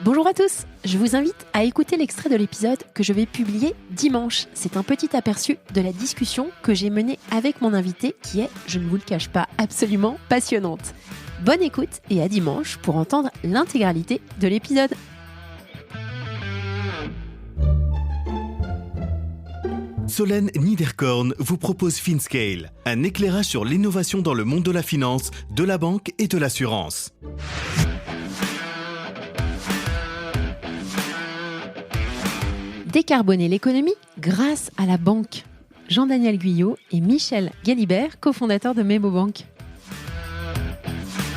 Bonjour à tous, je vous invite à écouter l'extrait de l'épisode que je vais publier dimanche. C'est un petit aperçu de la discussion que j'ai menée avec mon invité qui est, je ne vous le cache pas, absolument passionnante. Bonne écoute et à dimanche pour entendre l'intégralité de l'épisode. Solène Niederkorn vous propose FinScale, un éclairage sur l'innovation dans le monde de la finance, de la banque et de l'assurance. Décarboner l'économie grâce à la banque. Jean-Daniel Guyot et Michel Galibert, cofondateurs de Memobank.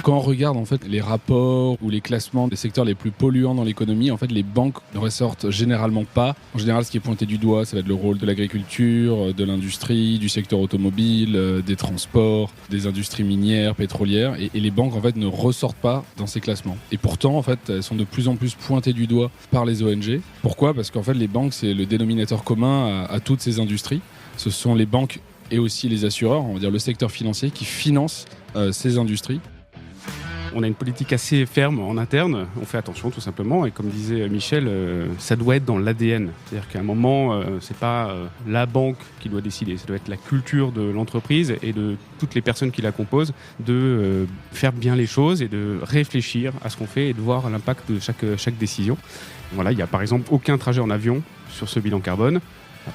Quand on regarde en fait les rapports ou les classements des secteurs les plus polluants dans l'économie, en fait les banques ne ressortent généralement pas. En général, ce qui est pointé du doigt, ça va être le rôle de l'agriculture, de l'industrie, du secteur automobile, des transports, des industries minières, pétrolières, et les banques en fait ne ressortent pas dans ces classements. Et pourtant, en fait, elles sont de plus en plus pointées du doigt par les ONG. Pourquoi ? Parce qu'en fait, les banques, c'est le dénominateur commun à toutes ces industries. Ce sont les banques et aussi les assureurs, on va dire le secteur financier, qui financent ces industries. On a une politique assez ferme en interne, on fait attention tout simplement, et comme disait Michel, ça doit être dans l'ADN. C'est-à-dire qu'à un moment, c'est pas la banque qui doit décider, ça doit être la culture de l'entreprise et de toutes les personnes qui la composent de faire bien les choses et de réfléchir à ce qu'on fait et de voir l'impact de chaque décision. Voilà, il n'y a par exemple aucun trajet en avion sur ce bilan carbone.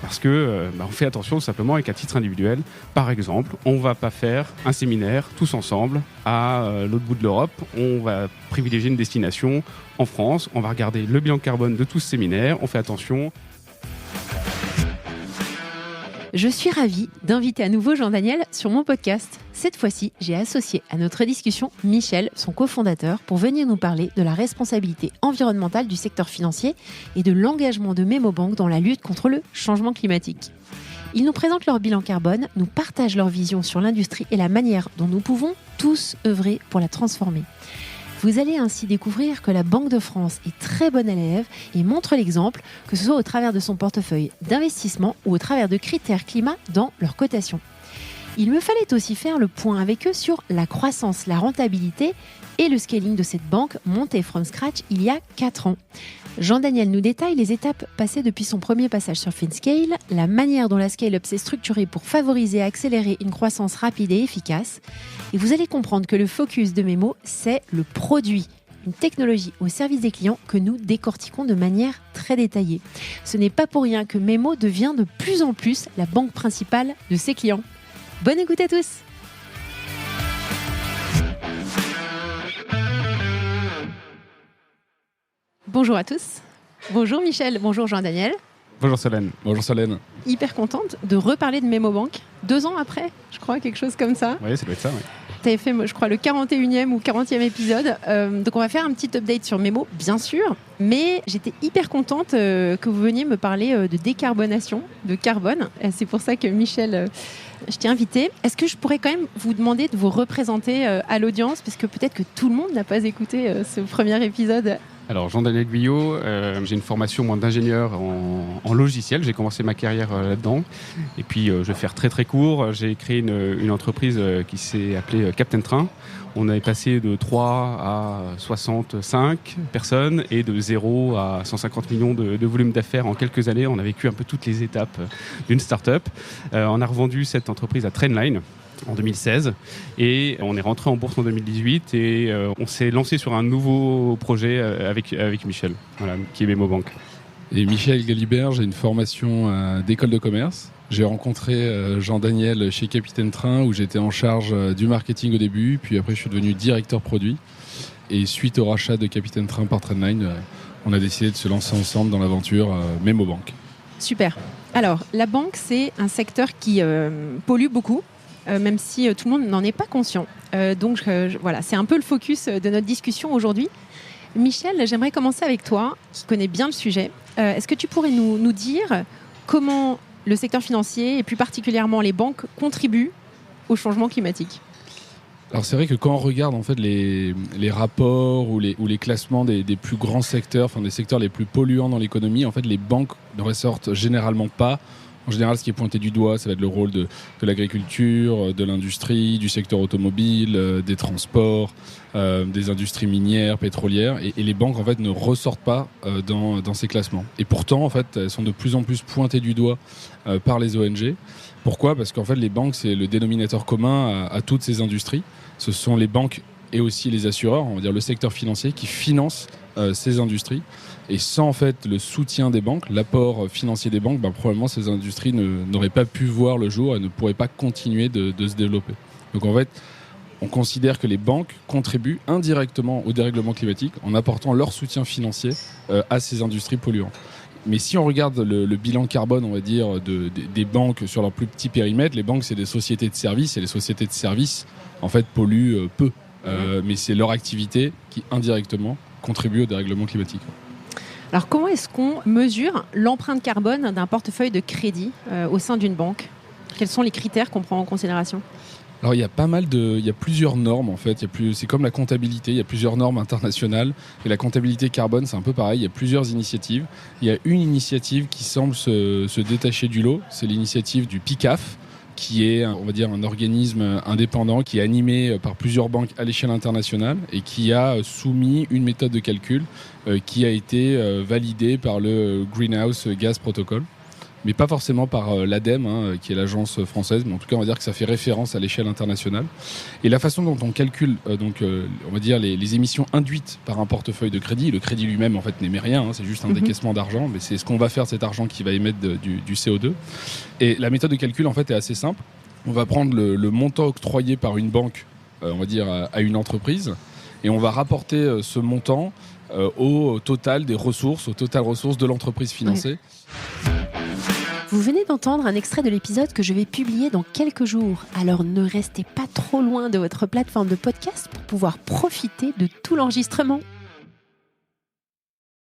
Parce que on fait attention tout simplement et qu'à titre individuel, par exemple, on ne va pas faire un séminaire tous ensemble à l'autre bout de l'Europe. On va privilégier une destination en France. On va regarder le bilan carbone de tout ce séminaire. On fait attention. Je suis ravie d'inviter à nouveau Jean-Daniel sur mon podcast. Cette fois-ci, j'ai associé à notre discussion Michel, son cofondateur, pour venir nous parler de la responsabilité environnementale du secteur financier et de l'engagement de Memobank dans la lutte contre le changement climatique. Ils nous présentent leur bilan carbone, nous partagent leur vision sur l'industrie et la manière dont nous pouvons tous œuvrer pour la transformer. Vous allez ainsi découvrir que la Banque de France est très bonne élève et montre l'exemple, que ce soit au travers de son portefeuille d'investissement ou au travers de critères climat dans leur cotation. Il me fallait aussi faire le point avec eux sur la croissance, la rentabilité et le scaling de cette banque montée from scratch il y a 4 ans. Jean-Daniel nous détaille les étapes passées depuis son premier passage sur FinScale, la manière dont la scale-up s'est structurée pour favoriser et accélérer une croissance rapide et efficace. Et vous allez comprendre que le focus de Memo, c'est le produit, une technologie au service des clients que nous décortiquons de manière très détaillée. Ce n'est pas pour rien que Memo devient de plus en plus la banque principale de ses clients. Bonne écoute à tous! Bonjour à tous. Bonjour Michel, bonjour Jean-Daniel. Bonjour Solène. Bonjour Solène. Hyper contente de reparler de Memobank. 2 ans après, je crois, quelque chose comme ça. Oui, ça doit être ça, oui. Tu avais fait, je crois, le 41e ou 40e épisode. Donc on va faire un petit update sur Memo, bien sûr. Mais j'étais hyper contente que vous veniez me parler de décarbonation, de carbone. Et c'est pour ça que Michel, je t'ai invité. Est-ce que je pourrais quand même vous demander de vous représenter à l'audience, parce que peut-être que tout le monde n'a pas écouté ce premier épisode. Alors Jean-Daniel Guyot, j'ai une formation d'ingénieur en logiciel, j'ai commencé ma carrière là-dedans et puis je vais faire très très court, j'ai créé une entreprise qui s'est appelée Captain Train. On est passé de 3 à 65 personnes et de 0 à 150 millions de volume d'affaires en quelques années. On a vécu un peu toutes les étapes d'une start-up. On a revendu cette entreprise à Trendline en 2016 et on est rentré en bourse en 2018 et on s'est lancé sur un nouveau projet avec Michel, voilà, qui est Memobank. Et Michel Galibert, j'ai une formation d'école de commerce. J'ai rencontré Jean-Daniel chez Capitaine Train où j'étais en charge du marketing au début, puis après je suis devenu directeur produit. Et suite au rachat de Capitaine Train par Trendline, on a décidé de se lancer ensemble dans l'aventure Memobank. Super. Alors, la banque, c'est un secteur qui pollue beaucoup. Même si tout le monde n'en est pas conscient. Donc voilà, c'est un peu le focus de notre discussion aujourd'hui. Michel, j'aimerais commencer avec toi, qui connais bien le sujet. Est-ce que tu pourrais nous dire comment le secteur financier, et plus particulièrement les banques, contribuent au changement climatique ? Alors c'est vrai que quand on regarde en fait les rapports ou les classements des plus grands secteurs, enfin des secteurs les plus polluants dans l'économie, en fait les banques ne ressortent généralement pas En général, ce qui est pointé du doigt, ça va être le rôle de l'agriculture, de l'industrie, du secteur automobile, des transports, des industries minières, pétrolières. Et les banques, en fait, ne ressortent pas dans ces classements. Et pourtant, en fait, elles sont de plus en plus pointées du doigt par les ONG. Pourquoi ? Parce qu'en fait, les banques, c'est le dénominateur commun à toutes ces industries. Ce sont les banques et aussi les assureurs, on va dire le secteur financier, qui financent ces industries. Et sans en fait le soutien des banques, l'apport financier des banques, probablement ces industries n'auraient pas pu voir le jour et ne pourraient pas continuer de se développer. Donc en fait, on considère que les banques contribuent indirectement au dérèglement climatique en apportant leur soutien financier à ces industries polluantes. Mais si on regarde le bilan carbone, on va dire, des banques sur leur plus petit périmètre, les banques, c'est des sociétés de services, et les sociétés de services, en fait, polluent peu. Mais c'est leur activité qui, indirectement, contribue au dérèglement climatique. Alors, comment est-ce qu'on mesure l'empreinte carbone d'un portefeuille de crédit au sein d'une banque ? Quels sont les critères qu'on prend en considération ? Alors il y a plusieurs normes en fait. C'est comme la comptabilité, il y a plusieurs normes internationales. Et la comptabilité carbone, c'est un peu pareil. Il y a plusieurs initiatives. Il y a une initiative qui semble se détacher du lot. C'est l'initiative du PICAF, qui est, on va dire, un organisme indépendant qui est animé par plusieurs banques à l'échelle internationale et qui a soumis une méthode de calcul qui a été validée par le Greenhouse Gas Protocol. Mais pas forcément par l'ADEME, qui est l'agence française, mais en tout cas on va dire que ça fait référence à l'échelle internationale. Et la façon dont on calcule on va dire les émissions induites par un portefeuille de crédit, le crédit lui-même en fait n'émet rien, c'est juste un décaissement d'argent, mais c'est ce qu'on va faire de cet argent qui va émettre du CO2. Et la méthode de calcul en fait est assez simple. On va prendre le montant octroyé par une banque, on va dire à une entreprise, et on va rapporter ce montant au total des ressources, de l'entreprise financée. Ouais. Vous venez d'entendre un extrait de l'épisode que je vais publier dans quelques jours. Alors ne restez pas trop loin de votre plateforme de podcast pour pouvoir profiter de tout l'enregistrement.